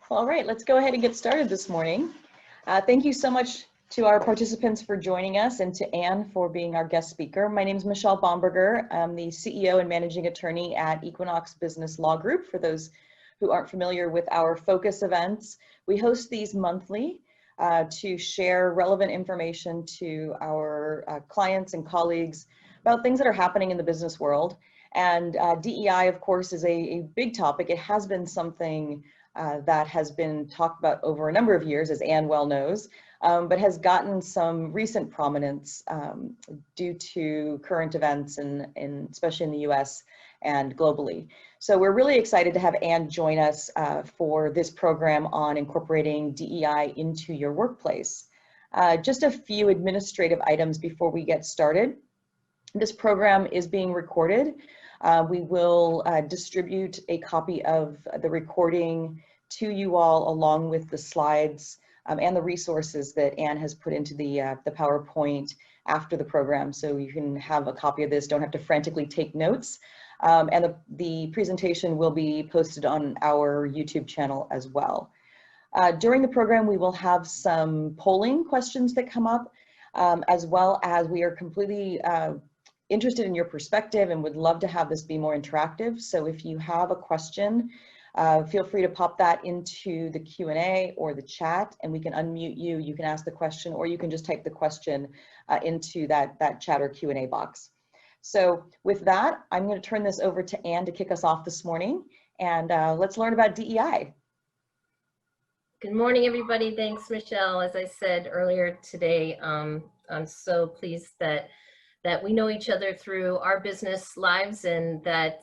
All right, let's go ahead and get started this morning. Thank you so much to our participants for joining us and to Anne for being our guest speaker. My name is Michelle Bomberger. I'm the CEO and managing attorney at Equinox Business Law Group. For those who aren't familiar with our focus events, we host these monthly to share relevant information to our clients and colleagues about things that are happening in the business world. And DEI, of course, is a big topic. It has been something that has been talked about over a number of years, as Anne well knows, but has gotten some recent prominence due to current events, especially in the US and globally. So we're really excited to have Anne join us for this program on incorporating DEI into your workplace. Just a few administrative items before we get started. This program is being recorded. We will distribute a copy of the recording to you all along with the slides and the resources that Anne has put into the PowerPoint after the program. So you can have a copy of this, don't have to frantically take notes. And the presentation will be posted on our YouTube channel as well. During the program, we will have some polling questions that come up, as well as we are completely interested in your perspective and would love to have this be more interactive. So if you have a question, feel free to pop that into the Q&A or the chat and we can unmute you. You can ask the question or you can just type the question into that chat or Q&A box. So with that, I'm going to turn this over to Anne to kick us off this morning, and let's learn about DEI. Good morning, everybody. Thanks, Michelle. As I said earlier today, I'm so pleased that we know each other through our business lives and that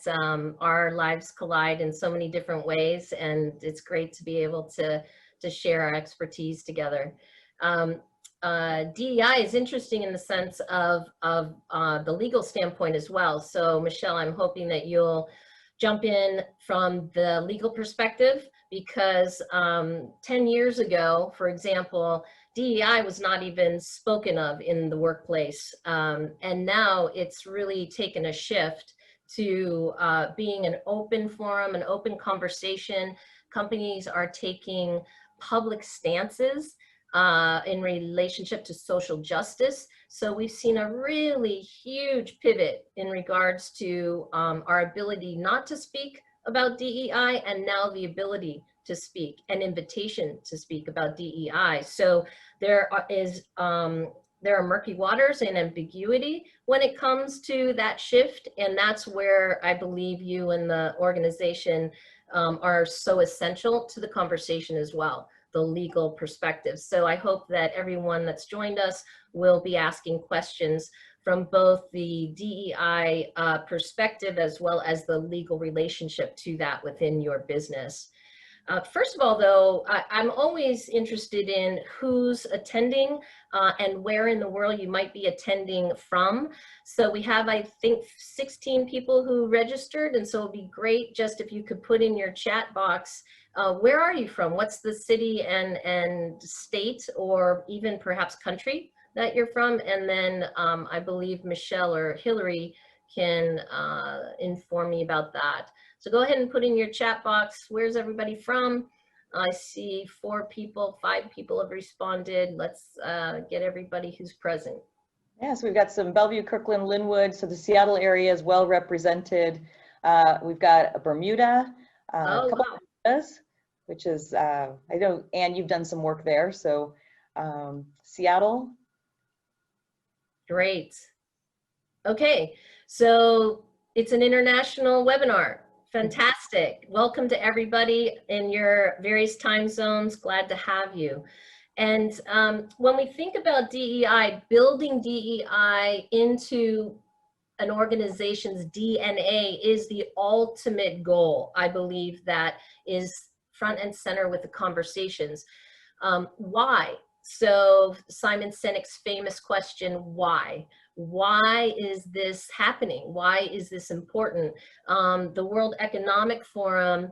our lives collide in so many different ways, and it's great to be able to share our expertise together. DEI is interesting in the sense of the legal standpoint as well. So Michelle, I'm hoping that you'll jump in from the legal perspective because 10 years ago, for example, DEI was not even spoken of in the workplace. And now it's really taken a shift to being an open forum, an open conversation. Companies are taking public stances in relationship to social justice. So we've seen a really huge pivot in regards to our ability not to speak about DEI and now the ability to speak, an invitation to speak about DEI. So there are murky waters and ambiguity when it comes to that shift. And that's where I believe you and the organization are so essential to the conversation as well, the legal perspective. So I hope that everyone that's joined us will be asking questions from both the DEI perspective as well as the legal relationship to that within your business. First of all, though, I'm always interested in who's attending and where in the world you might be attending from. So we have, I think, 16 people who registered, and so it'd be great just if you could put in your chat box, where are you from? What's the city and state or even perhaps country that you're from? And then I believe Michelle or Hillary can inform me about that. So go ahead and put in your chat box, where's everybody from? I see 4 people, 5 people have responded. Let's get everybody who's present. Yeah, so we've got some Bellevue, Kirkland, Linwood, so the Seattle area is well represented. We've got Bermuda, a couple of Bermudas, which is, I know, Anne, you've done some work there, so Seattle. Great. Okay, so it's an international webinar. Fantastic. Welcome to everybody in your various time zones. Glad to have you. And when we think about DEI, building DEI into an organization's DNA is the ultimate goal. I believe that is front and center with the conversations. Why? So Simon Sinek's famous question, why? Why is this happening? Why is this important? The World Economic Forum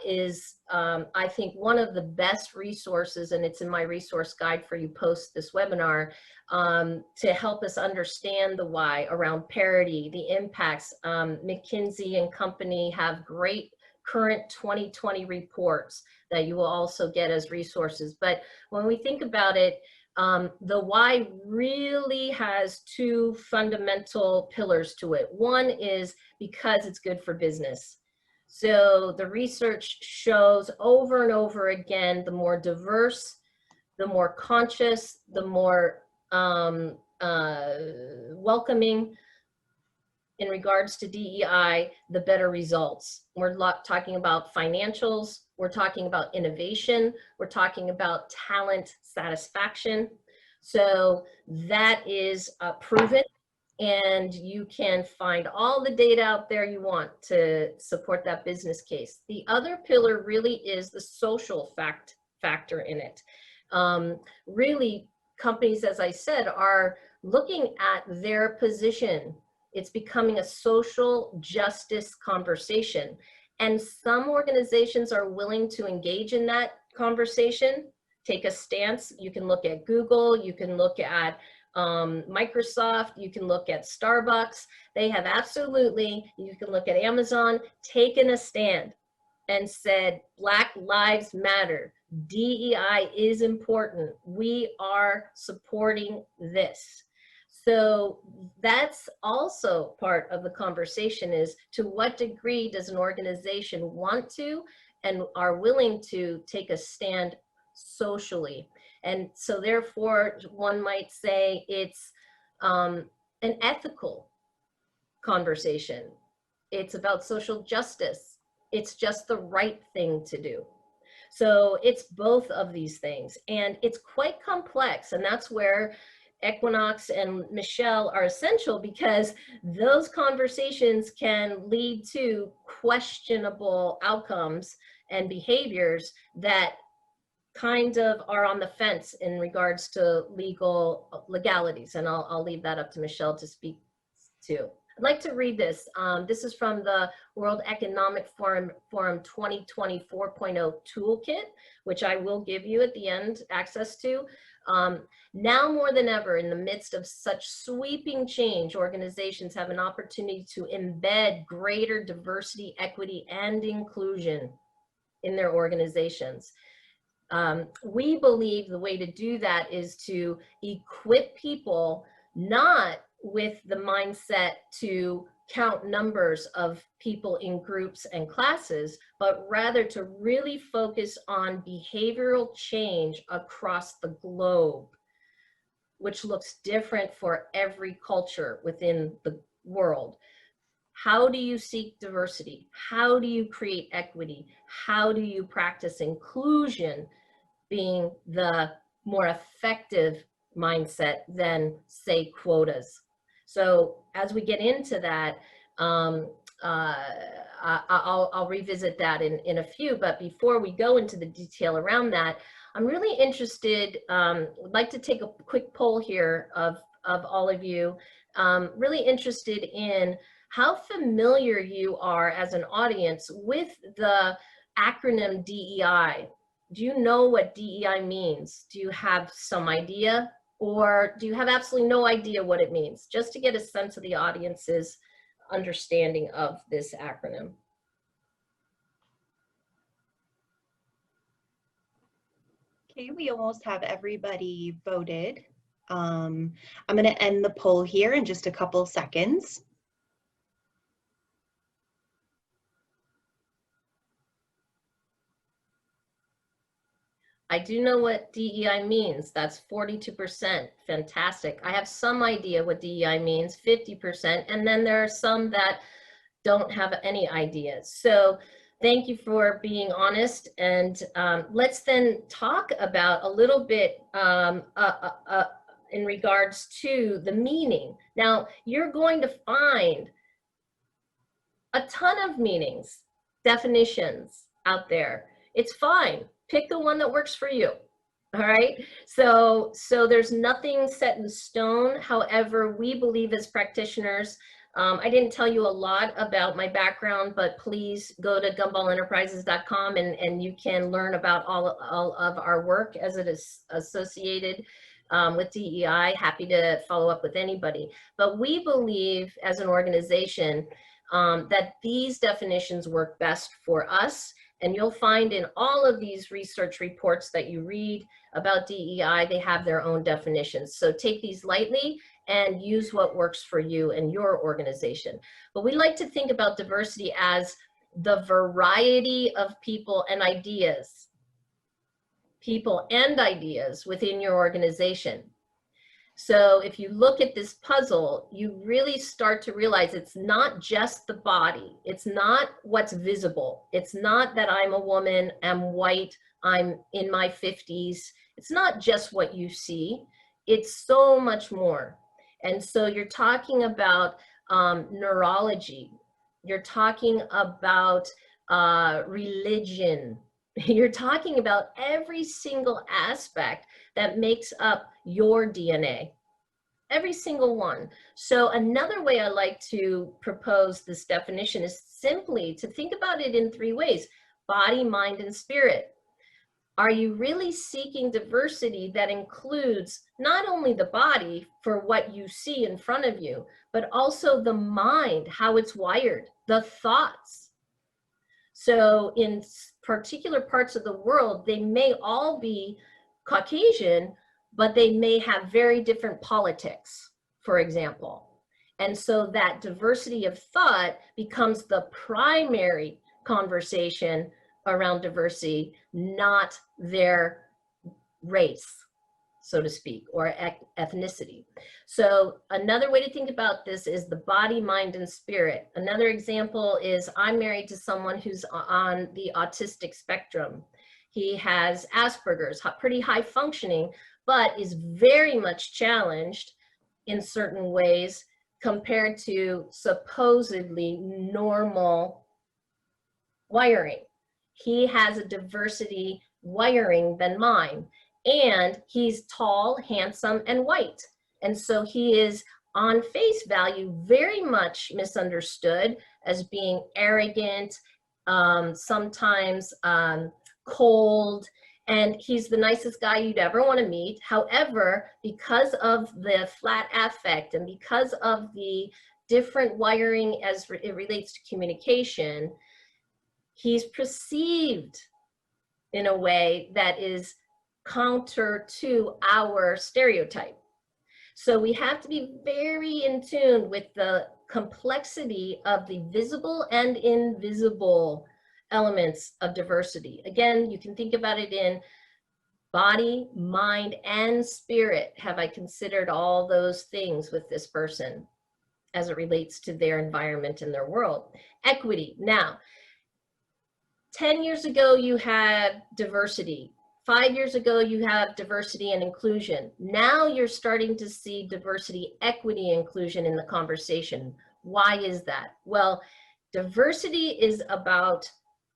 is, I think, one of the best resources, and it's in my resource guide for you post this webinar, to help us understand the why around parity, the impacts. McKinsey and company have great current 2020 reports that you will also get as resources. But when we think about it, the why really has two fundamental pillars to it. One is because it's good for business. So the research shows over and over again, the more diverse, the more conscious, the more welcoming in regards to DEI, the better results. We're talking about financials, we're talking about innovation, we're talking about talent satisfaction. So that is proven, and you can find all the data out there you want to support that business case. The other pillar really is the social factor in it. Really, companies, as I said, are looking at their position. It's becoming a social justice conversation. And some organizations are willing to engage in that conversation, take a stance. You can look at Google, you can look at Microsoft, you can look at Starbucks. They have absolutely, you can look at Amazon, taken a stand and said, Black Lives Matter. DEI is important. We are supporting this. So that's also part of the conversation, is to what degree does an organization want to and are willing to take a stand socially. And so therefore, one might say it's an ethical conversation. It's about social justice. It's just the right thing to do. So it's both of these things, and it's quite complex, and that's where Equinox and Michelle are essential, because those conversations can lead to questionable outcomes and behaviors that kind of are on the fence in regards to legalities. And I'll leave that up to Michelle to speak to. I'd like to read this. This is from the World Economic Forum 2020 4.0 toolkit, which I will give you at the end access to. Now more than ever, in the midst of such sweeping change, organizations have an opportunity to embed greater diversity, equity, and inclusion in their organizations. We believe the way to do that is to equip people, not with the mindset to count numbers of people in groups and classes, but rather to really focus on behavioral change across the globe, which looks different for every culture within the world. How do you seek diversity? How do you create equity? How do you practice inclusion, being the more effective mindset than, say, quotas? So as we get into that, I'll revisit that in a few, but before we go into the detail around that, I'm really interested, would like to take a quick poll here of all of you, really interested in how familiar you are as an audience with the acronym DEI. Do you know what DEI means? Do you have some idea? Or do you have absolutely no idea what it means? Just to get a sense of the audience's understanding of this acronym. Okay, we almost have everybody voted. I'm going to end the poll here in just a couple seconds. I do know what DEI means. That's 42%. Fantastic. I have some idea what DEI means, 50%. And then there are some that don't have any idea. So thank you for being honest. And let's then talk about a little bit in regards to the meaning. Now, you're going to find a ton of meanings, definitions out there. It's fine. Pick the one that works for you. All right. So there's nothing set in stone. However, we believe as practitioners, I didn't tell you a lot about my background, but please go to gumballenterprises.com and you can learn about all of our work as it is associated with DEI. Happy to follow up with anybody. But we believe as an organization, that these definitions work best for us. And you'll find in all of these research reports that you read about DEI, they have their own definitions. So take these lightly and use what works for you and your organization. But we like to think about diversity as the variety of people and ideas within your organization. So if you look at this puzzle, you really start to realize it's not just the body. It's not what's visible. It's not that I'm a woman, I'm white, I'm in my 50s. It's not just what you see. It's so much more. And so you're talking about neurology. You're talking about religion. You're talking about every single aspect that makes up your DNA, every single one. So another way I like to propose this definition is simply to think about it in 3 ways: body, mind, and spirit. Are you really seeking diversity that includes not only the body for what you see in front of you, but also the mind, how it's wired, the thoughts? So in particular parts of the world, they may all be Caucasian, but they may have very different politics, for example. And so that diversity of thought becomes the primary conversation around diversity, not their race, so to speak, or ethnicity. So another way to think about this is the body, mind, and spirit. Another example is I'm married to someone who's on the autistic spectrum. He has Asperger's, pretty high functioning, but is very much challenged in certain ways compared to supposedly normal wiring. He has a diversity wiring than mine, and he's tall, handsome, and white. And so he is on face value very much misunderstood as being arrogant, sometimes cold, and he's the nicest guy you'd ever want to meet. However, because of the flat affect and because of the different wiring as it relates to communication, he's perceived in a way that is counter to our stereotype. So we have to be very in tune with the complexity of the visible and invisible elements of diversity. Again, you can think about it in body, mind, and spirit. Have I considered all those things with this person as it relates to their environment and their world? Equity. Now, 10 years ago, you had diversity. 5 years ago, you have diversity and inclusion. Now you're starting to see diversity, equity, inclusion in the conversation. Why is that? Well, diversity is about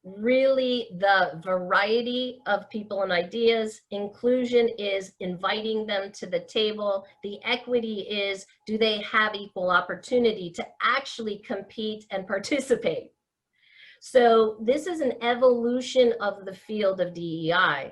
really the variety of people and ideas. Inclusion is inviting them to the table. The equity is, do they have equal opportunity to actually compete and participate? So this is an evolution of the field of DEI.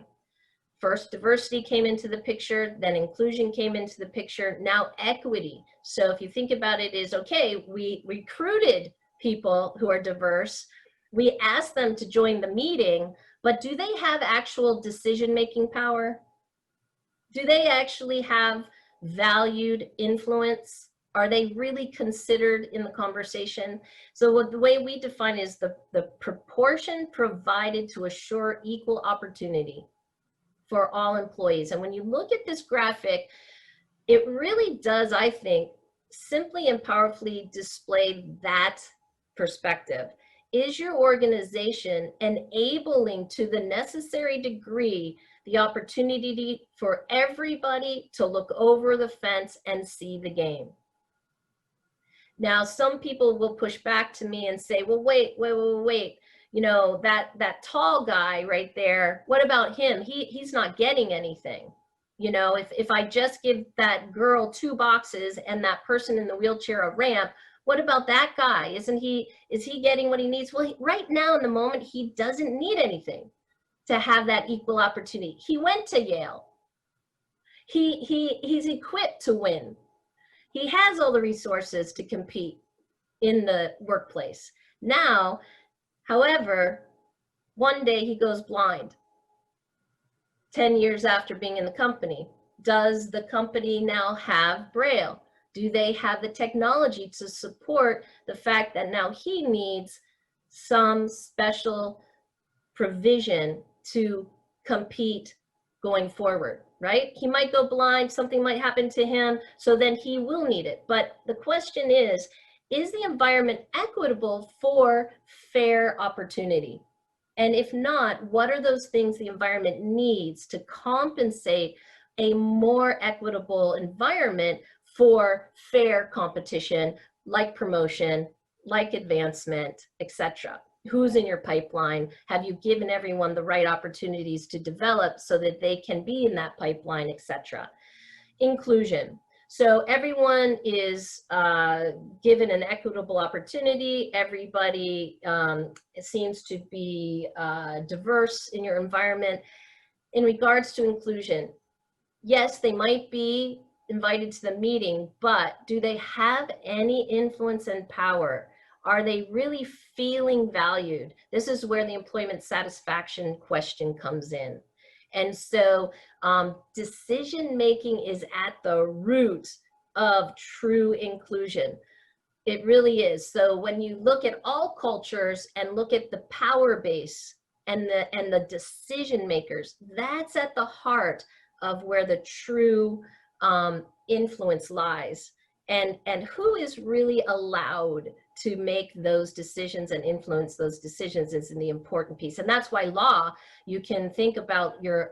First, diversity came into the picture, then inclusion came into the picture, now equity. So if you think about it is, okay, we recruited people who are diverse, we asked them to join the meeting, but do they have actual decision-making power? Do they actually have valued influence? Are they really considered in the conversation? So the way we define is the proportion provided to assure equal opportunity for all employees. And when you look at this graphic, it really does, I think, simply and powerfully display that perspective. Is your organization enabling to the necessary degree the opportunity for everybody to look over the fence and see the game? Now, some people will push back to me and say, well, wait. You know, that tall guy right there, what about him? He's not getting anything. You know, if I just give that girl 2 boxes and that person in the wheelchair a ramp, what about that guy? Is he getting what he needs? Well, right now in the moment, he doesn't need anything to have that equal opportunity. He went to Yale. He's equipped to win. He has all the resources to compete. in the workplace. Now, however, one day he goes blind, 10 years after being in the company. Does the company now have Braille? Do they have the technology to support the fact that now he needs some special provision to compete going forward, right? He might go blind, something might happen to him, so then he will need it. But the question is the environment equitable for fair opportunity? And if not, what are those things the environment needs to compensate a more equitable environment for fair competition, like promotion, like advancement, etc.? Who's in your pipeline? Have you given everyone the right opportunities to develop so that they can be in that pipeline, etc.? Inclusion. So everyone is given an equitable opportunity. Everybody seems to be diverse in your environment. In regards to inclusion, yes, they might be invited to the meeting, but do they have any influence and power? Are they really feeling valued? This is where the employment satisfaction question comes in. And so decision-making is at the root of true inclusion. It really is. So when you look at all cultures and look at the power base and the decision makers, that's at the heart of where the true influence lies. And who is really allowed to make those decisions and influence those decisions is the important piece. And that's why law, you can think about your,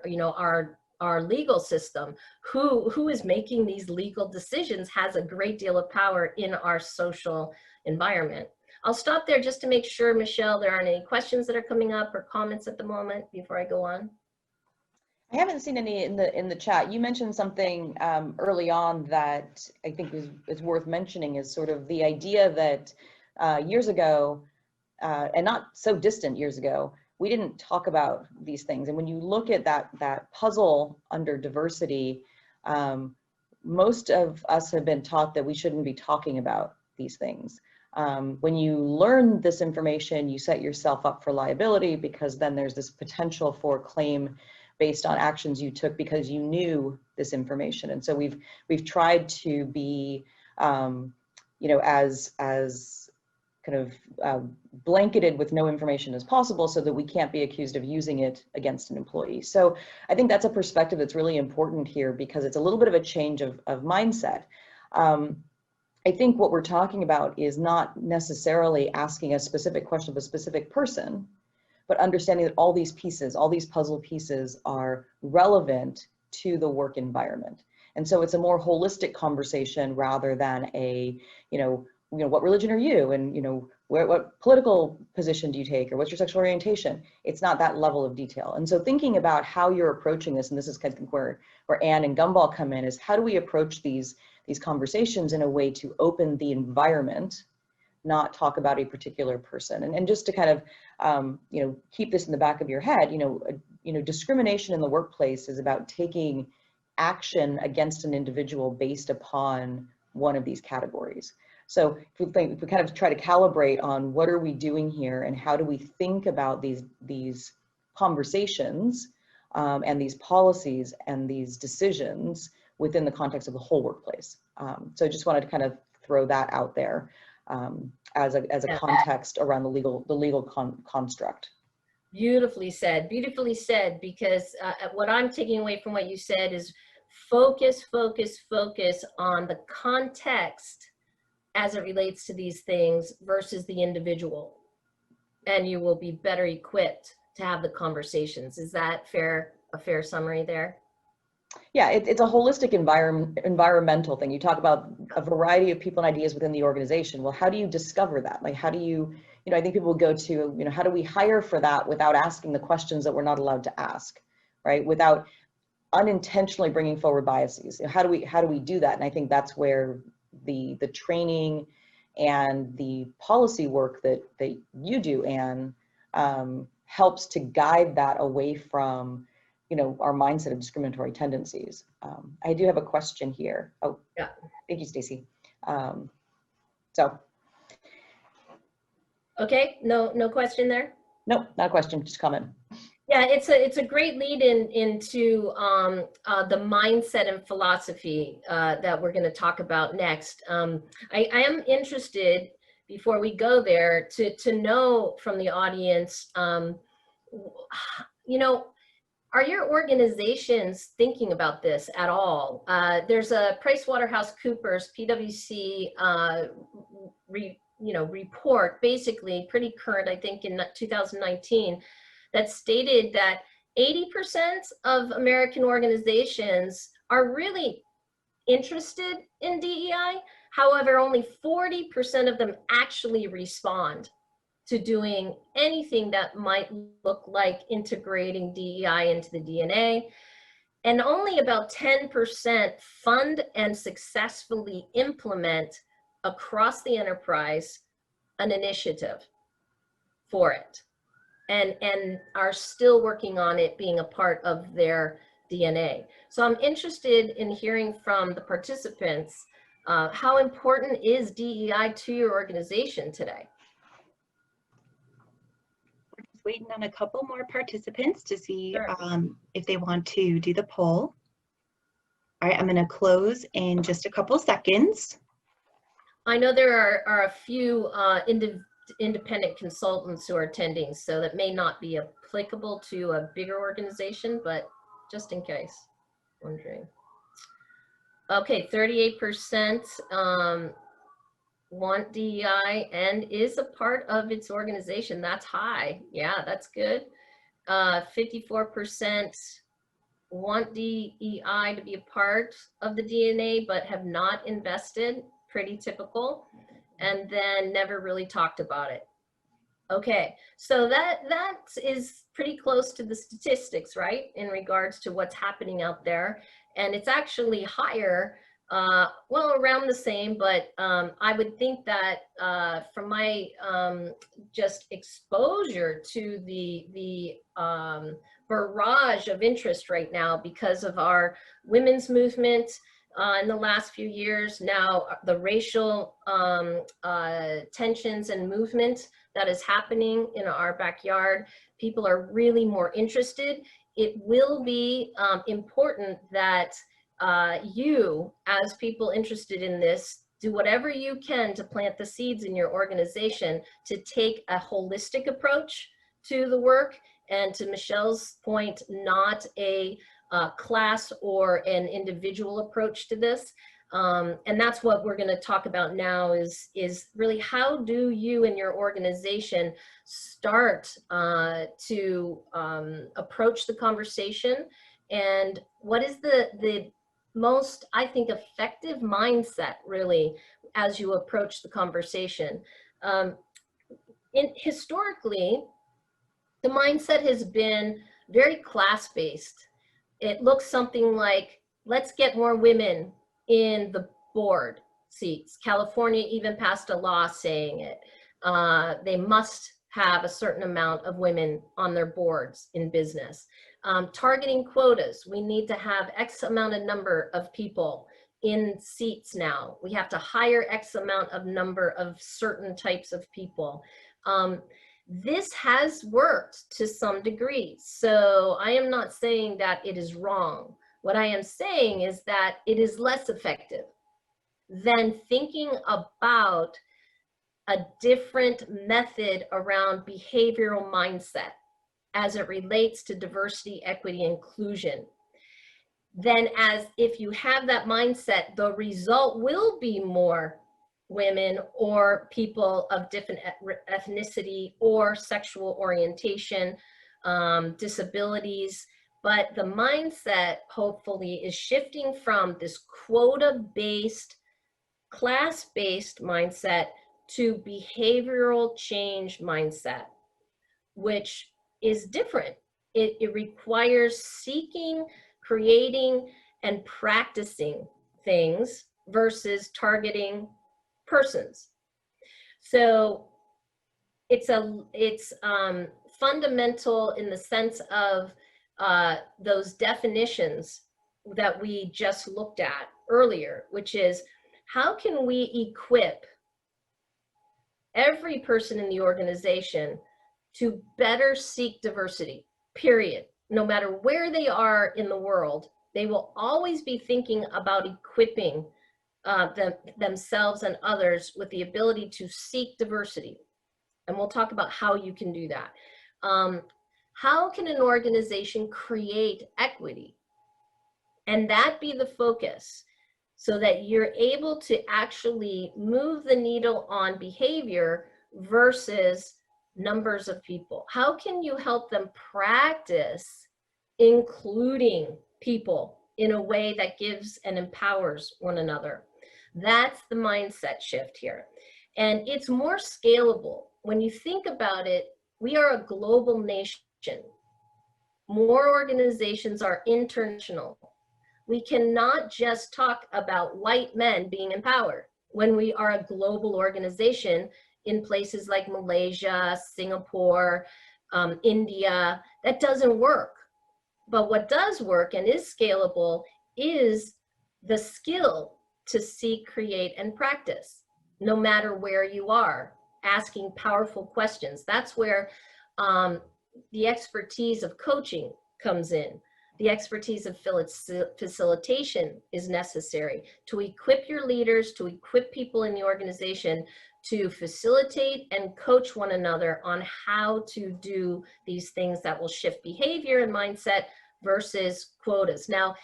our legal system. Who is making these legal decisions has a great deal of power in our social environment. I'll stop there just to make sure, Michelle, there aren't any questions that are coming up or comments at the moment before I go on. I haven't seen any in the chat. You mentioned something early on that I think is worth mentioning, is sort of the idea that years ago, and not so distant years ago, we didn't talk about these things. And when you look at that puzzle under diversity, most of us have been taught that we shouldn't be talking about these things. When you learn this information, you set yourself up for liability, because then there's this potential for claim based on actions you took because you knew this information. And so we've tried to be, as kind of blanketed with no information as possible, so that we can't be accused of using it against an employee. So I think that's a perspective that's really important here, because it's a little bit of a change of mindset. I think what we're talking about is not necessarily asking a specific question of a specific person, but understanding that all these pieces, all these puzzle pieces are relevant to the work environment. And so it's a more holistic conversation rather than a, what religion are you? And, what political position do you take? Or what's your sexual orientation? It's not that level of detail. And so thinking about how you're approaching this, and this is kind of where Anne and Gumball come in, is how do we approach these conversations in a way to open the environment, not talk about a particular person. And just to kind of, keep this in the back of your head, discrimination in the workplace is about taking action against an individual based upon one of these categories. So if we kind of try to calibrate on what are we doing here and how do we think about these conversations and these policies and these decisions within the context of the whole workplace. So I just wanted to kind of throw that out there. As a context around the legal construct. Beautifully said, because what I'm taking away from what you said is focus on the context as it relates to these things versus the individual, and you will be better equipped to have the conversations. Is that a fair summary there? Yeah, it's a holistic environmental thing. You talk about a variety of people and ideas within the organization. Well, how do you discover that? Like, how do you, I think people go to, how do we hire for that without asking the questions that we're not allowed to ask, right? Without unintentionally bringing forward biases. How do we do that? And I think that's where the training and the policy work that you do, Anne, helps to guide that away from our mindset of discriminatory tendencies. I do have a question here. Oh, yeah. Thank you, Stacy. So Okay, no question there? Nope, not a question, just comment. Yeah, it's a great lead into the mindset and philosophy that we're going to talk about next. I am interested, before we go there, to know from the audience, you know, are your organizations thinking about this at all? There's a PricewaterhouseCoopers PwC report, basically pretty current, I think in 2019, that stated that 80% of American organizations are really interested in DEI. However, only 40% of them actually respond to doing anything that might look like integrating DEI into the DNA. And only about 10% fund and successfully implement across the enterprise an initiative for it, and are still working on it being a part of their DNA. So I'm interested in hearing from the participants, how important is DEI to your organization today? We're just waiting on a couple more participants to see Sure. if they want to do the poll. All right, I'm going to close in just a couple seconds. I know there are a few independent consultants who are attending, so that may not be applicable to a bigger organization, but just in case, wondering. Okay, 38% want DEI and is a part of its organization. That's high. Yeah, that's good. 54% want DEI to be a part of the DNA, but have not invested. Pretty typical. And then never really talked about it. Okay, so that is pretty close to the statistics, right, in regards to what's happening out there. And it's actually higher, well, around the same, but I would think that from my just exposure to the barrage of interest right now because of our women's movement in the last few years, now the racial tensions and movement that is happening in our backyard, people are really more interested. It will be important that you, as people interested in this, do whatever you can to plant the seeds in your organization to take a holistic approach to the work, and to Michelle's point, not a class or an individual approach to this. And that's what we're going to talk about now is really how do you and your organization start to approach the conversation, and what is the most, I think, effective mindset really as you approach the conversation. Historically, the mindset has been very class-based. It looks something like, let's get more women in the board seats. California even passed a law saying it. They must have a certain amount of women on their boards in business. Targeting quotas, we need to have X amount of number of people in seats now. We have to hire X amount of number of certain types of people. This has worked to some degree. So I am not saying that it is wrong. What I am saying is that it is less effective than thinking about a different method around behavioral mindset as it relates to diversity, equity, inclusion. Then, as if you have that mindset, the result will be more women or people of different ethnicity or sexual orientation, disabilities. But the mindset, hopefully, is shifting from this quota-based, class-based mindset to behavioral change mindset, which is different. It requires seeking, creating, and practicing things versus targeting persons. So it's fundamental in the sense of those definitions that we just looked at earlier, which is how can we equip every person in the organization to better seek diversity, period. No matter where they are in the world, they will always be thinking about equipping themselves and others with the ability to seek diversity. And we'll talk about how you can do that. How can an organization create equity? And that be the focus, so that you're able to actually move the needle on behavior versus numbers of people. How can you help them practice including people in a way that gives and empowers one another? That's the mindset shift here. And it's more scalable. When you think about it, we are a global nation. More organizations are international. We cannot just talk about white men being empowered when we are a global organization in places like Malaysia, Singapore, India. That doesn't work. But what does work and is scalable is the skill to seek, create, and practice, no matter where you are, asking powerful questions. That's where the expertise of coaching comes in. The expertise of facilitation is necessary to equip your leaders, to equip people in the organization to facilitate and coach one another on how to do these things that will shift behavior and mindset versus quotas. Now,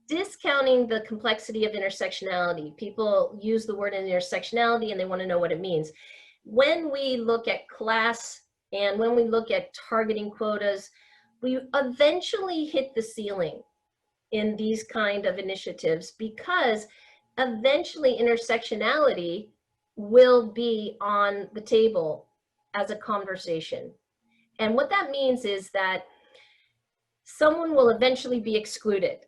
discounting the complexity of intersectionality. People use the word intersectionality and they want to know what it means. When we look at class and when we look at targeting quotas, we eventually hit the ceiling in these kind of initiatives, because eventually intersectionality will be on the table as a conversation. And what that means is that someone will eventually be excluded.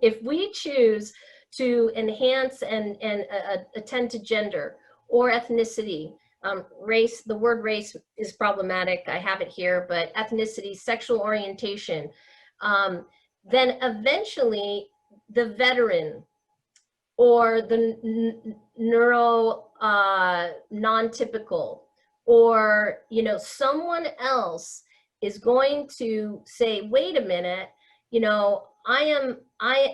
If we choose to enhance and attend to gender or ethnicity, race, the word race is problematic, I have it here, but ethnicity, sexual orientation, then eventually the veteran or the neuro non-typical, or someone else is going to say, wait a minute, I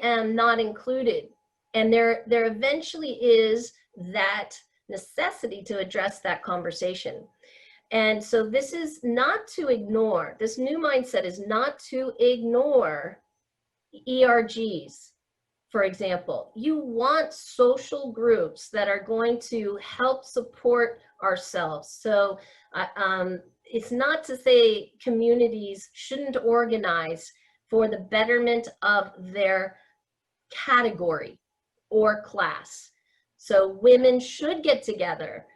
am not included. And there eventually is that necessity to address that conversation. And so this is not to ignore, this new mindset is not to ignore ERGs, for example. You want social groups that are going to help support ourselves. So it's not to say communities shouldn't organize for the betterment of their category or class. So women should get together.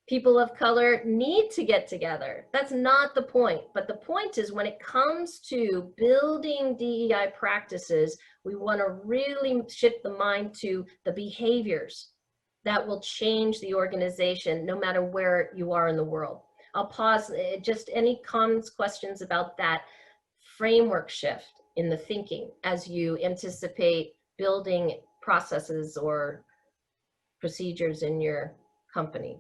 People of color need to get together. That's not the point. But the point is, when it comes to building DEI practices, we want to really shift the mind to the behaviors that will change the organization no matter where you are in the world. I'll pause. Just any comments, questions about that framework shift in the thinking as you anticipate building processes or procedures in your company?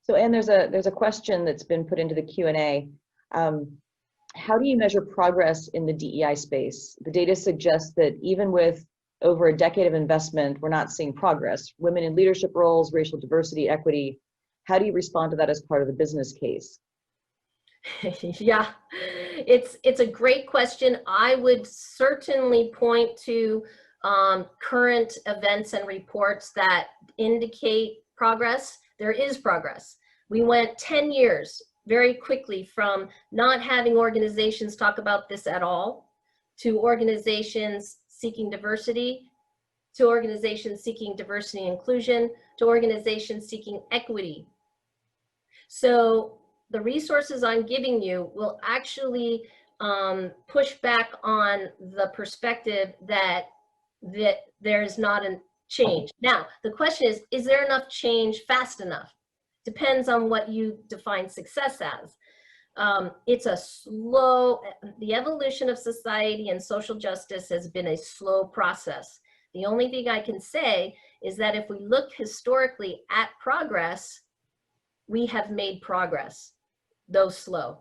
So Anne, there's a question that's been put into the Q&A. How do you measure progress in the DEI space? The data suggests that even with over a decade of investment, we're not seeing progress. Women in leadership roles, racial diversity, equity. How do you respond to that as part of the business case? Yeah, it's a great question. I would certainly point to current events and reports that indicate progress. There is progress. We went 10 years very quickly from not having organizations talk about this at all, to organizations seeking diversity, to organizations seeking diversity and inclusion, to organizations seeking equity. So the resources I'm giving you will actually push back on the perspective that there is not a change. Now, the question is there enough change fast enough? Depends on what you define success as. It's a slow, the evolution of society and social justice has been a slow process. The only thing I can say is that if we look historically at progress, we have made progress, though slow.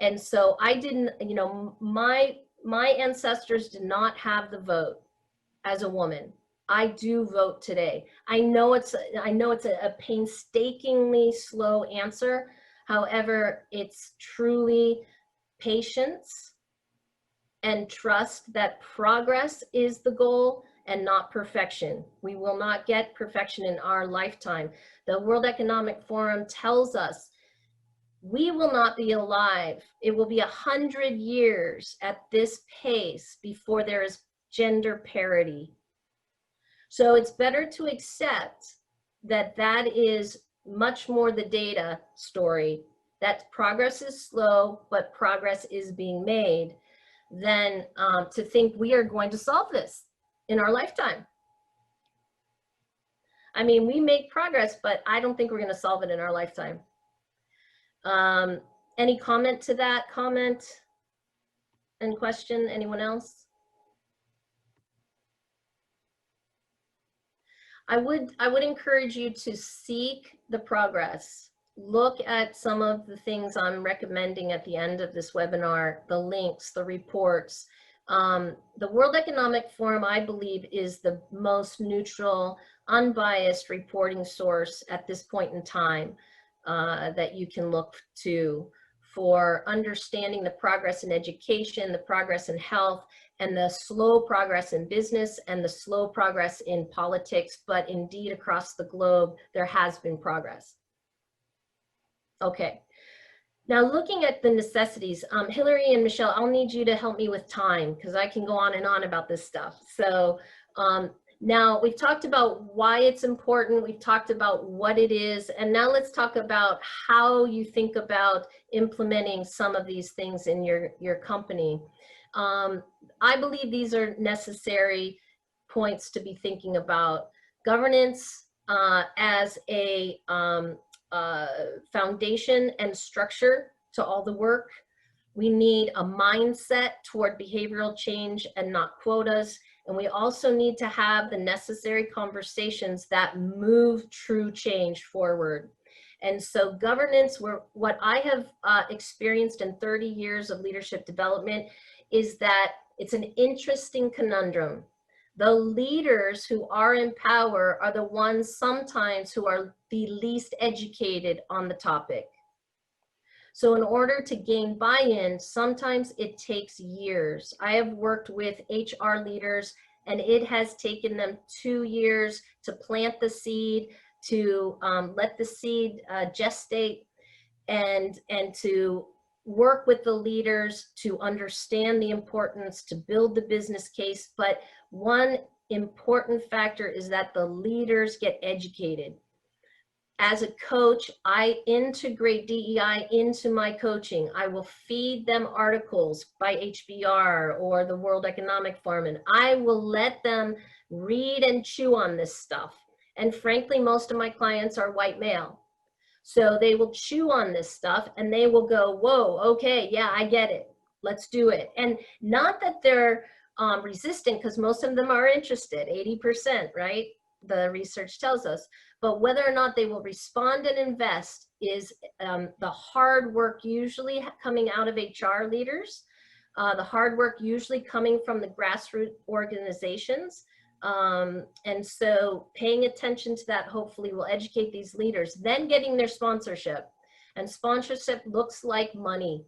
And so I didn't, you know, my ancestors did not have the vote as a woman. I do vote today. I know it's a painstakingly slow answer. However, it's truly patience and trust that progress is the goal and not perfection. We will not get perfection in our lifetime. The World Economic Forum tells us we will not be alive. It will be 100 years at this pace before there is gender parity. So it's better to accept that that is much more the data story, that progress is slow, but progress is being made, than to think we are going to solve this in our lifetime. I mean, we make progress, but I don't think we're going to solve it in our lifetime. Any comment to that comment and question? Anyone else? I would encourage you to seek the progress. Look at some of the things I'm recommending at the end of this webinar, the links, the reports. The World Economic Forum, I believe, is the most neutral, unbiased reporting source at this point in time that you can look to for understanding the progress in education, the progress in health, and the slow progress in business and the slow progress in politics, but indeed across the globe, there has been progress. Okay, now looking at the necessities, Hillary and Michelle, I'll need you to help me with time because I can go on and on about this stuff. So now we've talked about why it's important, we've talked about what it is, and now let's talk about how you think about implementing some of these things in your company. I believe these are necessary points to be thinking about. Governance as a foundation and structure to all the work. We need a mindset toward behavioral change and not quotas. And we also need to have the necessary conversations that move true change forward. And so governance, what I have experienced in 30 years of leadership development is that it's an interesting conundrum. The leaders who are in power are the ones sometimes who are the least educated on the topic. So in order to gain buy-in, sometimes it takes years. I have worked with HR leaders and it has taken them 2 years to plant the seed, to let the seed gestate, and to work with the leaders to understand the importance, to build the business case. But one important factor is that the leaders get educated. As a coach, I integrate DEI into my coaching. I will feed them articles by HBR or the World Economic Forum, and I will let them read and chew on this stuff. And frankly, most of my clients are white male. So they will chew on this stuff and they will go, whoa, okay, yeah, I get it. Let's do it. And not that they're resistant, because most of them are interested, 80%, right? The research tells us. But whether or not they will respond and invest is the hard work usually coming out of HR leaders, the hard work usually coming from the grassroots organizations. And so paying attention to that hopefully will educate these leaders, then getting their sponsorship. And sponsorship looks like money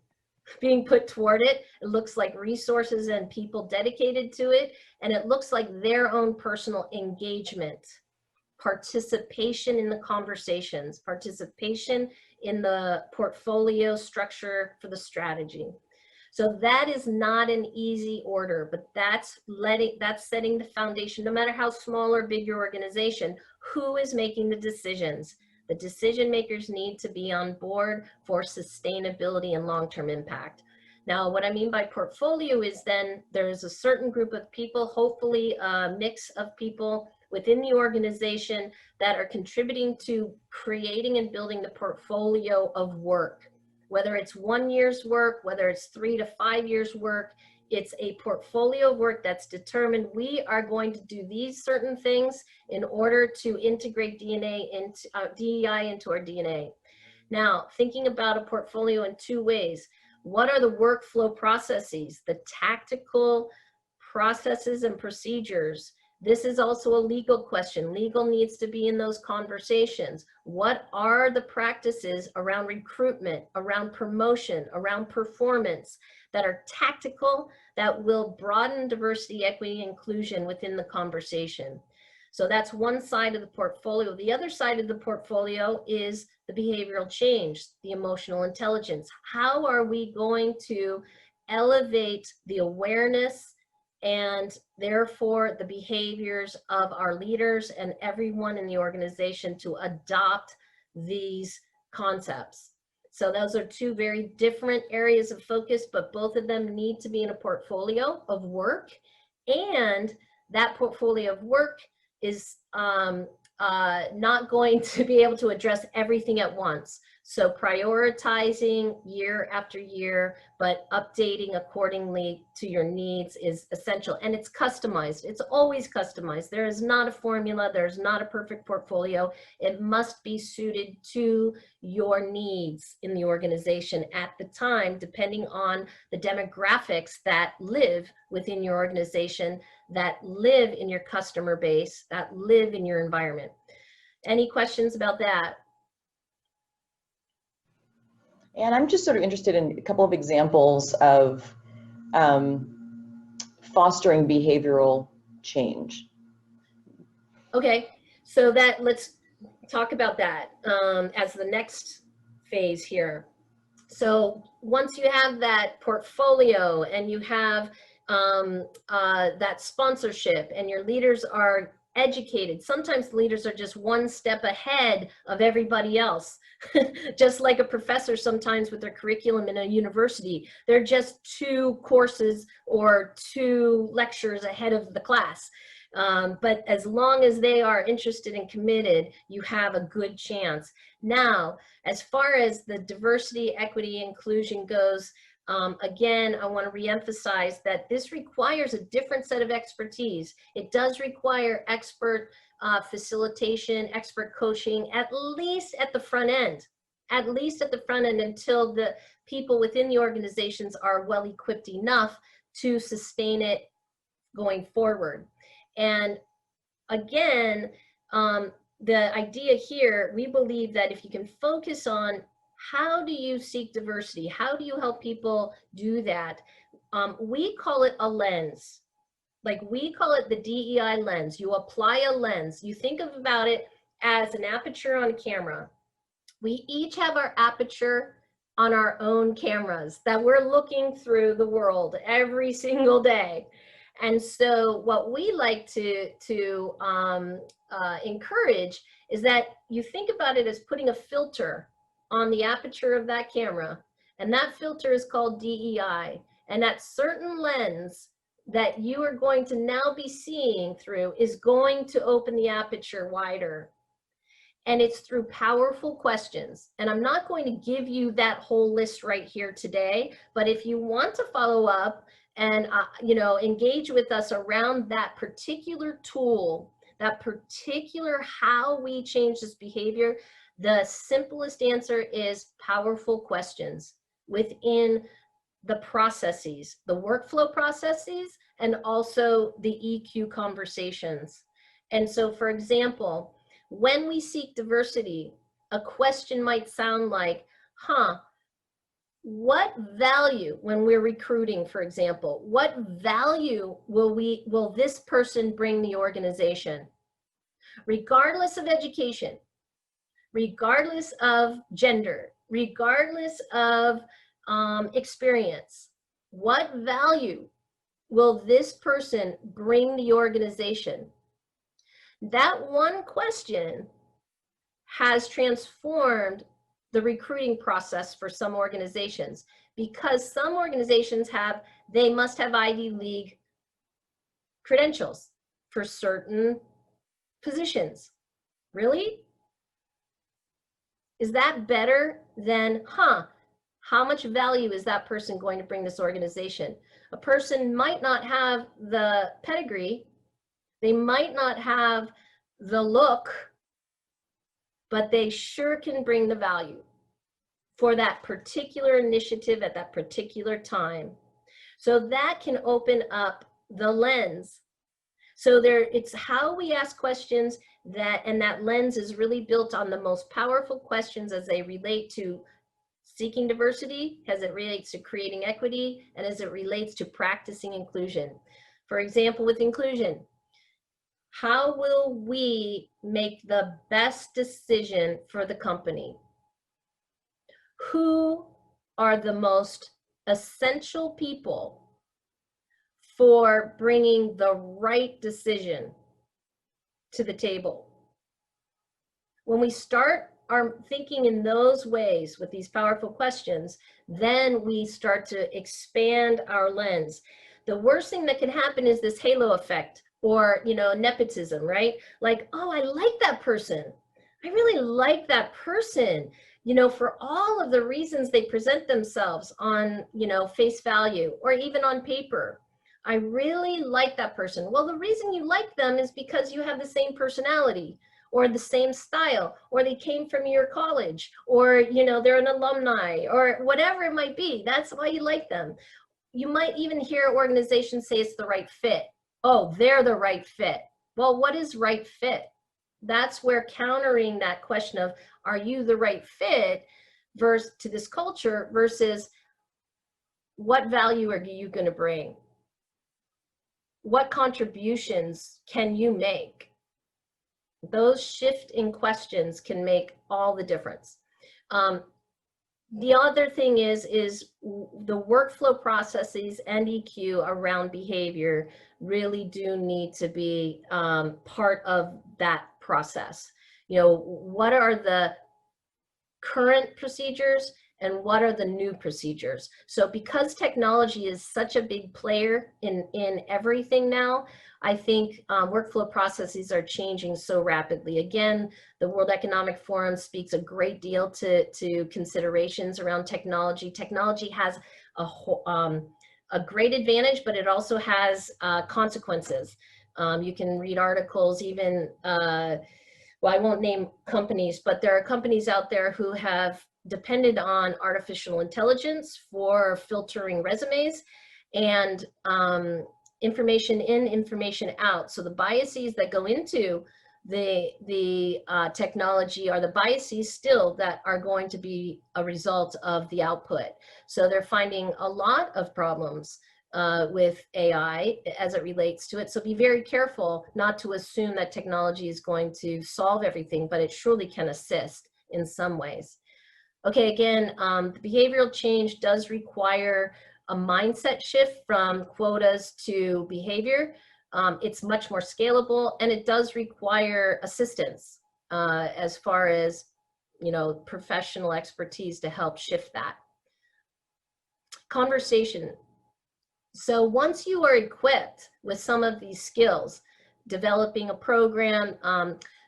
being put toward it. It looks like resources and people dedicated to it. And it looks like their own personal engagement, participation in the conversations, participation in the portfolio structure for the strategy. So that is not an easy order, but that's setting the foundation, no matter how small or big your organization, who is making the decisions. The decision makers need to be on board for sustainability and long-term impact. Now, what I mean by portfolio is then there's a certain group of people, hopefully a mix of people within the organization that are contributing to creating and building the portfolio of work. Whether it's 1 year's work, whether it's 3 to 5 years work, it's a portfolio of work that's determined. We are going to do these certain things in order to integrate DEI into our DNA. Now, thinking about a portfolio in two ways. What are the workflow processes, the tactical processes and procedures? This is also a legal question. Legal needs to be in those conversations. What are the practices around recruitment, around promotion, around performance that are tactical, that will broaden diversity, equity, and inclusion within the conversation? So that's one side of the portfolio. The other side of the portfolio is the behavioral change, the emotional intelligence. How are we going to elevate the awareness and therefore the behaviors of our leaders and everyone in the organization to adopt these concepts? So those are two very different areas of focus, but both of them need to be in a portfolio of work. And that portfolio of work is not going to be able to address everything at once. So prioritizing year after year, but updating accordingly to your needs is essential. And it's customized. It's always customized. There is not a formula. There's not a perfect portfolio. It must be suited to your needs in the organization at the time, depending on the demographics that live within your organization, that live in your customer base, that live in your environment. Any questions about that? And I'm just sort of interested in a couple of examples of fostering behavioral change. Okay, so let's talk about that as the next phase here. So once you have that portfolio and you have that sponsorship and your leaders are educated, sometimes leaders are just one step ahead of everybody else. Just like a professor sometimes with their curriculum in a university, they're just 2 courses or 2 lectures ahead of the class. But as long as they are interested and committed, you have a good chance. Now, as far as the diversity, equity, inclusion goes, again, I want to reemphasize that this requires a different set of expertise. It does require expert facilitation, expert coaching, at least at the front end. At least at the front end, until the people within the organizations are well equipped enough to sustain it going forward. And again, the idea here, we believe that if you can focus on how do you seek diversity, how do you help people do that, we call it a lens. Like, we call it the DEI lens. You apply a lens. You think about it as an aperture on a camera. We each have our aperture on our own cameras that we're looking through the world every single day. And so what we like to encourage is that you think about it as putting a filter on the aperture of that camera. And that filter is called DEI. And that certain lens that you are going to now be seeing through is going to open the aperture wider. And it's through powerful questions. And I'm not going to give you that whole list right here today, but if you want to follow up and engage with us around that particular tool, that particular how we change this behavior, the simplest answer is powerful questions within the processes, the workflow processes, and also the EQ conversations. And so, for example, when we seek diversity, a question might sound like, what value, when we're recruiting, for example, what value will this person bring the organization? Regardless of education, regardless of gender, regardless of experience, what value will this person bring the organization? That one question has transformed the recruiting process for some organizations, because some organizations they must have Ivy League credentials for certain positions. Really? Is that better than, how much value is that person going to bring this organization? A person might not have the pedigree, they might not have the look, but they sure can bring the value. for that particular initiative at that particular time. So that can open up the lens. So it's how we ask questions and that lens is really built on the most powerful questions as they relate to seeking diversity, as it relates to creating equity, and as it relates to practicing inclusion. For example, with inclusion, how will we make the best decision for the company? Who are the most essential people for bringing the right decision to the table? When we start our thinking in those ways with these powerful questions, then we start to expand our lens. The worst thing that can happen is this halo effect, or nepotism, right? Like, oh, I like that person. I really like that person, for all of the reasons they present themselves on, face value or even on paper. I really like that person. Well, the reason you like them is because you have the same personality or the same style, or they came from your college, or, they're an alumni, or whatever it might be. That's why you like them. You might even hear organizations say it's the right fit. Oh, they're the right fit. Well, what is right fit? That's where countering that question of, are you the right fit versus to this culture versus what value are you going to bring? What contributions can you make? Those shift in questions can make all the difference. The other thing is the workflow processes and EQ around behavior really do need to be part of that process. What are the current procedures and what are the new procedures? So because technology is such a big player in everything now, I think workflow processes are changing so rapidly. Again, the World Economic Forum speaks a great deal to considerations around technology. Technology has a great advantage, but it also has consequences. You can read articles even, well, I won't name companies, but there are companies out there who have depended on artificial intelligence for filtering resumes and information in, information out. So the biases that go into the technology are the biases still that are going to be a result of the output. So they're finding a lot of problems with AI as it relates to it. So be very careful not to assume that technology is going to solve everything, but it surely can assist in some ways. Okay, again, the behavioral change does require a mindset shift from quotas to behavior. It's much more scalable, and it does require assistance as far as, professional expertise to help shift that. Conversation. So once you are equipped with some of these skills, developing a program,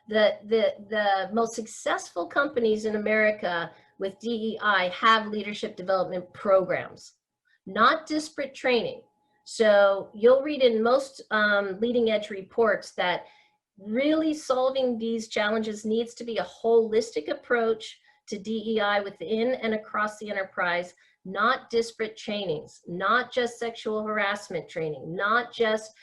the most successful companies in America with DEI have leadership development programs, not disparate training. So you'll read in most leading edge reports that really solving these challenges needs to be a holistic approach to DEI within and across the enterprise, not disparate trainings, not just sexual harassment training, not just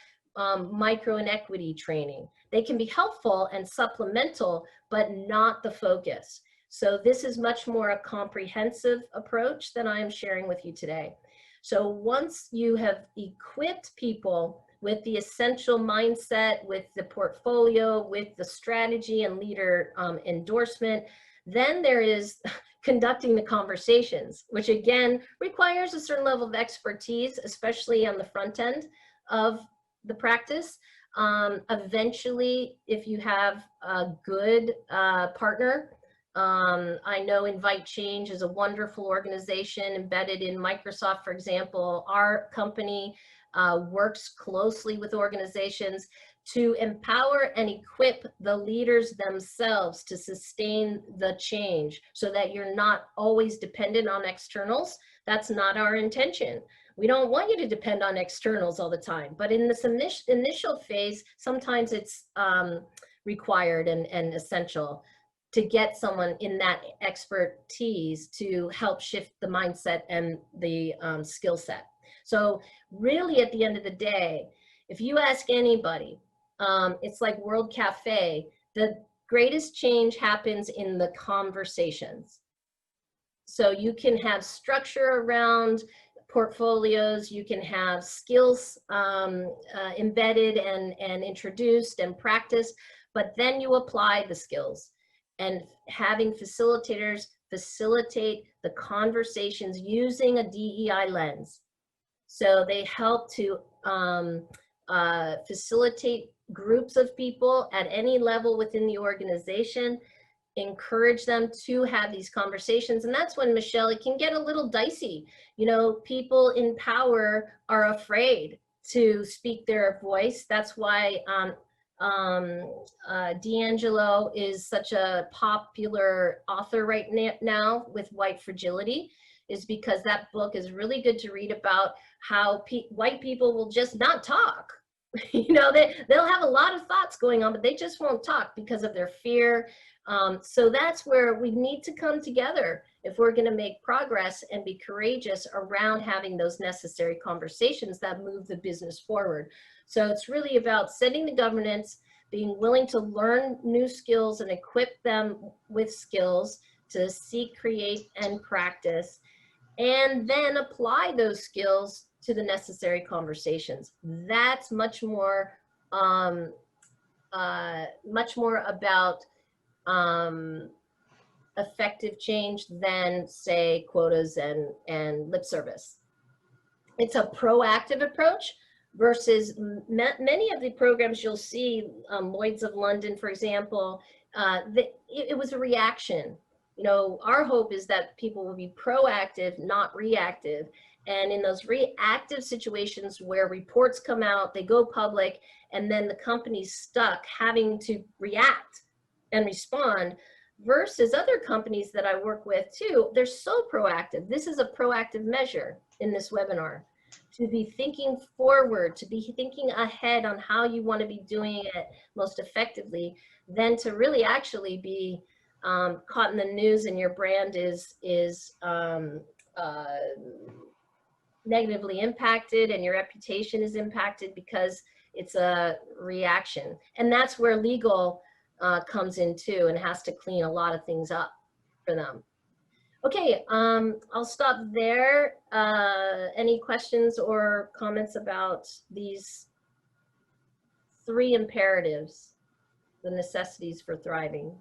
micro inequity training. They can be helpful and supplemental, but not the focus. So this is much more a comprehensive approach that I am sharing with you today. So once you have equipped people with the essential mindset, with the portfolio, with the strategy and leader endorsement, then there is conducting the conversations, which again requires a certain level of expertise, especially on the front end of the practice. Eventually, if you have a good partner, I know Invite Change is a wonderful organization embedded in Microsoft, for example. Our company works closely with organizations to empower and equip the leaders themselves to sustain the change so that you're not always dependent on externals. That's not our intention. We don't want you to depend on externals all the time, but in this initial phase, sometimes it's required and essential. to get someone in that expertise to help shift the mindset and the skill set. So really at the end of the day, if you ask anybody, it's like World Cafe, the greatest change happens in the conversations. So you can have structure around portfolios, you can have skills embedded and introduced and practiced, but then you apply the skills, and having facilitators facilitate the conversations using a DEI lens. So they help to facilitate groups of people at any level within the organization, encourage them to have these conversations. And that's when, Michelle, it can get a little dicey. You know, people in power are afraid to speak their voice. That's why D'Angelo is such a popular author right now with White Fragility, is because that book is really good to read about how white people will just not talk. You know, they'll have a lot of thoughts going on, but they just won't talk because of their fear. So that's where we need to come together if we're going to make progress and be courageous around having those necessary conversations that move the business forward. So it's really about setting the governance, being willing to learn new skills and equip them with skills to seek, create, and practice, and then apply those skills to the necessary conversations. That's much more about effective change than, say, quotas and lip service. It's a proactive approach versus many of the programs you'll see, Lloyd's of London, for example, it was a reaction. You know, our hope is that people will be proactive, not reactive. And in those reactive situations where reports come out, they go public, and then the company's stuck having to react and respond, versus other companies that I work with too, they're so proactive. This is a proactive measure in this webinar, to be thinking forward, to be thinking ahead on how you want to be doing it most effectively, than to really actually be caught in the news and your brand is negatively impacted and your reputation is impacted because it's a reaction. And that's where legal comes in too, and has to clean a lot of things up for them. Okay, I'll stop there. Any questions or comments about these 3 imperatives, the necessities for thriving?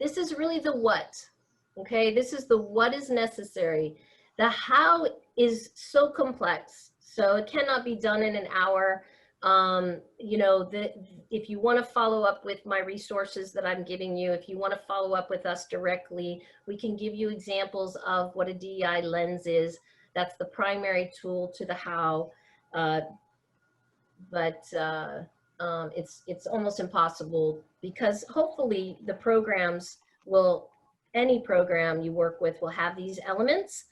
This is really the what, okay? This is the what is necessary. The how is so complex, so it cannot be done in an hour. You know, if you want to follow up with my resources that I'm giving you, if you want to follow up with us directly, we can give you examples of what a DEI lens is. That's the primary tool to the how, but it's almost impossible, because hopefully the programs will, any program you work with will have these elements,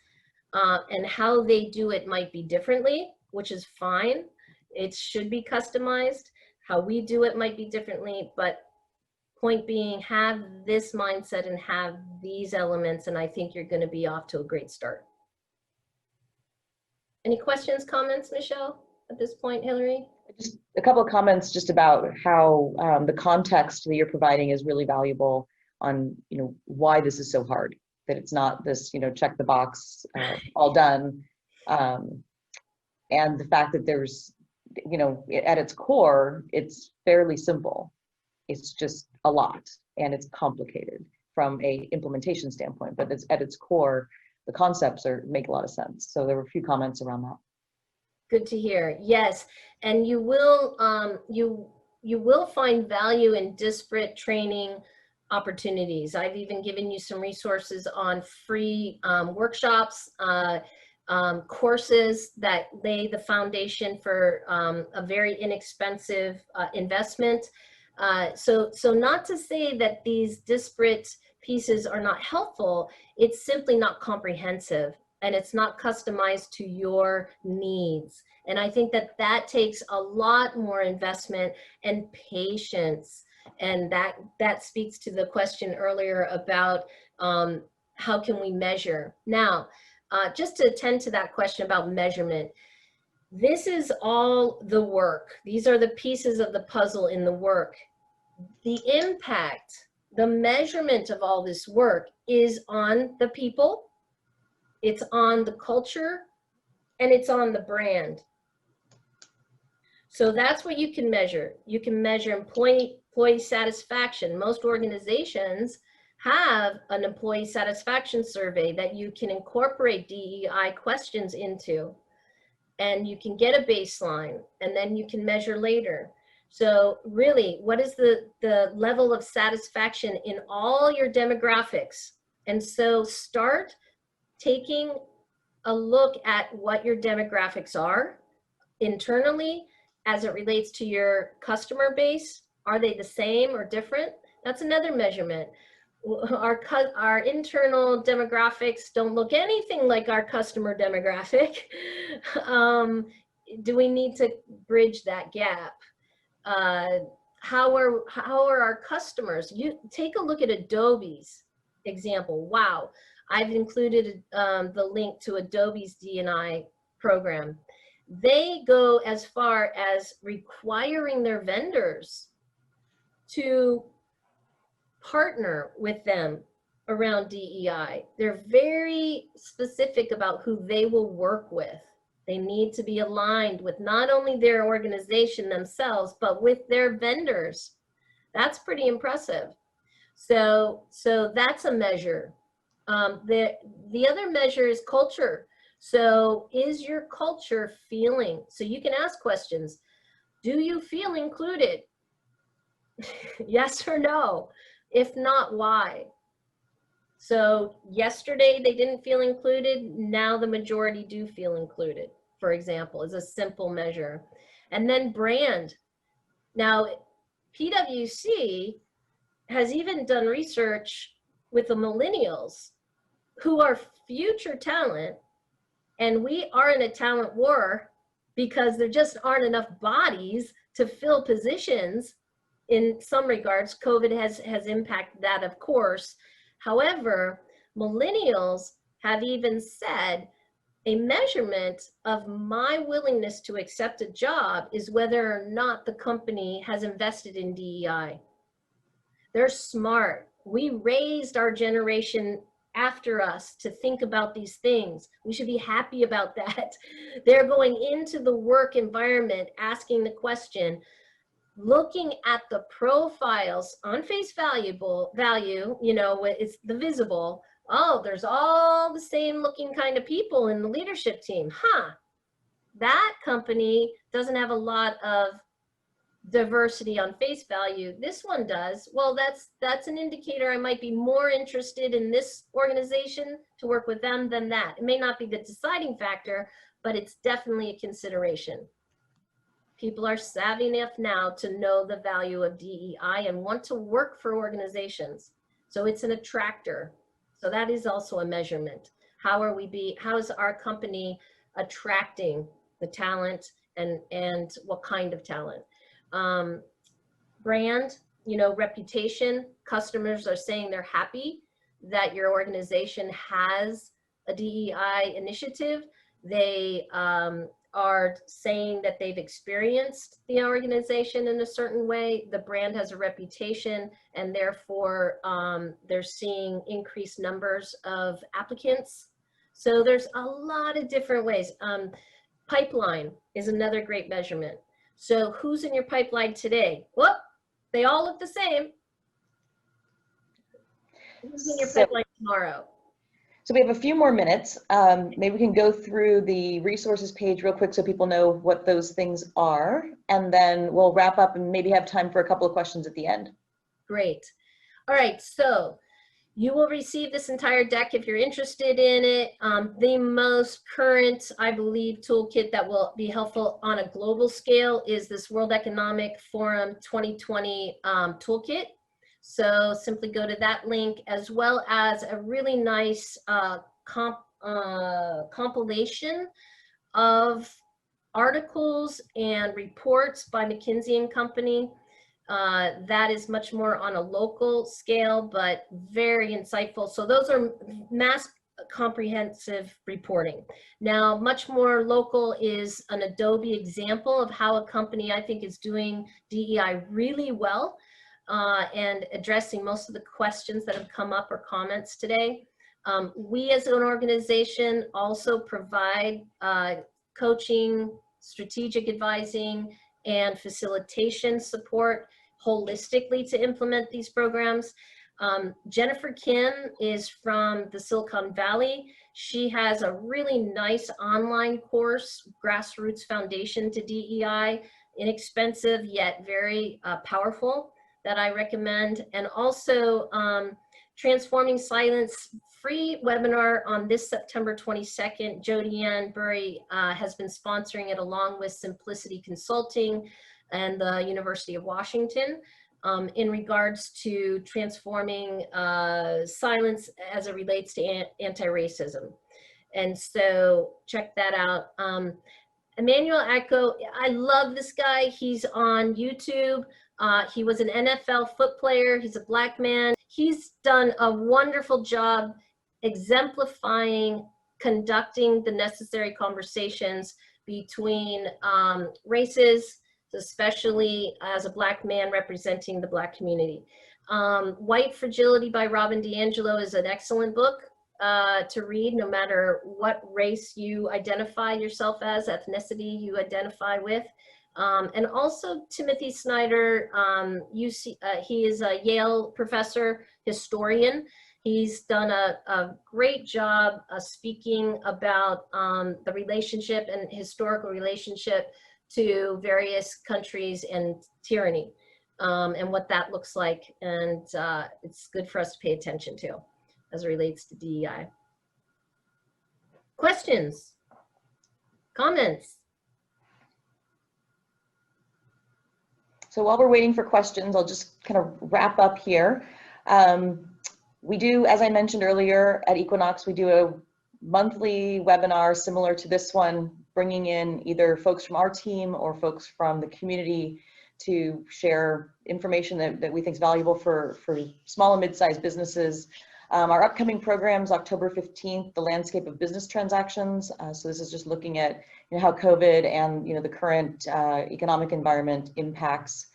and how they do it might be differently, which is fine. It should be customized. How we do it might be differently, but point being, have this mindset and have these elements, and I think you're going to be off to a great start. Any questions, comments, Michelle, at this point? Hillary? Just a couple of comments just about how the context that you're providing is really valuable on, you know, why this is so hard, that it's not this, you know, check the box, all done. And the fact that there's, you know, at its core, it's fairly simple. It's just a lot, and it's complicated from a implementation standpoint, but it's at its core, the concepts make a lot of sense. So there were a few comments around that. Good to hear. Yes, and you will you will find value in disparate training opportunities. I've even given you some resources on free workshops, courses that lay the foundation for a very inexpensive investment. So not to say that these disparate pieces are not helpful, it's simply not comprehensive. and it's not customized to your needs. And I think that that takes a lot more investment and patience. And that speaks to the question earlier about how can we measure. Now, just to attend to that question about measurement, this is all the work. These are the pieces of the puzzle in the work. The impact, the measurement of all this work is on the people, it's on the culture, and it's on the brand. So that's what you can measure. You can measure employee satisfaction. Most organizations have an employee satisfaction survey that you can incorporate DEI questions into, and you can get a baseline, and then you can measure later. So really, what is the level of satisfaction in all your demographics? And so start taking a look at what your demographics are internally as it relates to your customer base. Are they the same or different? That's another measurement. Our internal demographics don't look anything like our customer demographic. Do we need to bridge that gap? How are our customers? You take a look at Adobe's example. Wow, I've included the link to Adobe's D&I program. They go as far as requiring their vendors to partner with them around DEI. They're very specific about who they will work with. They need to be aligned with not only their organization themselves, but with their vendors. That's pretty impressive. So that's a measure. The other measure is culture. So is your culture feeling? So you can ask questions. Do you feel included? Yes or no? If not, why? So yesterday they didn't feel included. Now the majority do feel included, for example, is a simple measure. And then brand. Now, PwC has even done research with the millennials who are future talent, and we are in a talent war because there just aren't enough bodies to fill positions. In some regards, COVID has impacted that, of course. However, millennials have even said a measurement of my willingness to accept a job is whether or not the company has invested in DEI. They're smart. We raised our generation after us to think about these things. We should be happy about that. They're going into the work environment asking the question, looking at the profiles on face value, you know, it's the visible. Oh, there's all the same looking kind of people in the leadership team. Huh, that company doesn't have a lot of diversity on face value. This one does. Well, that's an indicator I might be more interested in this organization to work with them than that. It may not be the deciding factor, but it's definitely a consideration. People are savvy enough now to know the value of DEI and want to work for organizations. So it's an attractor. So that is also a measurement. How is our company attracting the talent and what kind of talent? Brand, you know, reputation. Customers are saying they're happy that your organization has a DEI initiative. They are saying that they've experienced the organization in a certain way. The brand has a reputation, and therefore they're seeing increased numbers of applicants. So there's a lot of different ways. Pipeline is another great measurement. So who's in your pipeline today? Whoop, they all look the same. Who's in your pipeline tomorrow? So we have a few more minutes. Maybe we can go through the resources page real quick so people know what those things are, and then we'll wrap up and maybe have time for a couple of questions at the end. Great. All right, so you will receive this entire deck if you're interested in it. The most current, I believe, toolkit that will be helpful on a global scale is this World Economic Forum 2020 toolkit. So simply go to that link, as well as a really nice compilation of articles and reports by McKinsey and Company. That is much more on a local scale, but very insightful. So those are mass comprehensive reporting. Now, much more local is an Adobe example of how a company, I think, is doing DEI really well and addressing most of the questions that have come up or comments today. We as an organization also provide coaching, strategic advising, and facilitation support holistically to implement these programs. Jennifer Kim is from the Silicon Valley. She has a really nice online course, Grassroots Foundation to DEI, inexpensive yet very powerful, that I recommend. And also Transforming Silence free webinar on this September 22nd. Jody Ann Burry has been sponsoring it along with Simplicity Consulting and the University of Washington in regards to transforming silence as it relates to anti-racism. And so check that out. Emmanuel Echo, I love this guy. He's on YouTube. He was an NFL foot player. He's a Black man. He's done a wonderful job exemplifying, conducting the necessary conversations between races, especially as a Black man representing the Black community. White Fragility by Robin DiAngelo is an excellent book to read, no matter what race you identify yourself as, ethnicity you identify with. And also Timothy Snyder, he is a Yale professor, historian. He's done a great job speaking about the relationship and historical relationship to various countries and tyranny and what that looks like. And it's good for us to pay attention to as it relates to DEI. Questions? Comments? So while we're waiting for questions, I'll just kind of wrap up here. We do, as I mentioned earlier, at Equinox, we do a monthly webinar similar to this one, bringing in either folks from our team or folks from the community to share information that we think is valuable for small and mid-sized businesses. Our upcoming programs, October 15th, the landscape of business transactions. So this is just looking at how COVID and the current economic environment impacts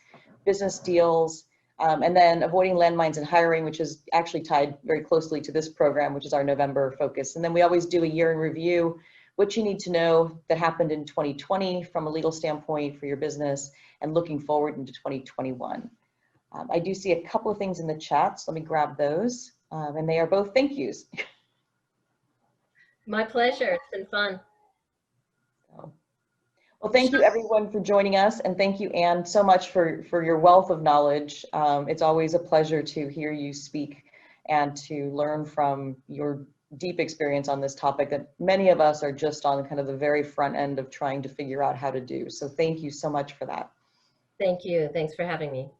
business deals. And then avoiding landmines in hiring, which is actually tied very closely to this program, which is our November focus. And then we always do a year in review, what you need to know that happened in 2020 from a legal standpoint for your business and looking forward into 2021. I do see a couple of things in the chat, so let me grab those. And they are both thank yous. My pleasure, it's been fun. Well, thank you everyone for joining us, and thank you, Anne, so much for your wealth of knowledge. It's always a pleasure to hear you speak and to learn from your deep experience on this topic that many of us are just on kind of the very front end of trying to figure out how to do. So thank you so much for that. Thank you. Thanks for having me.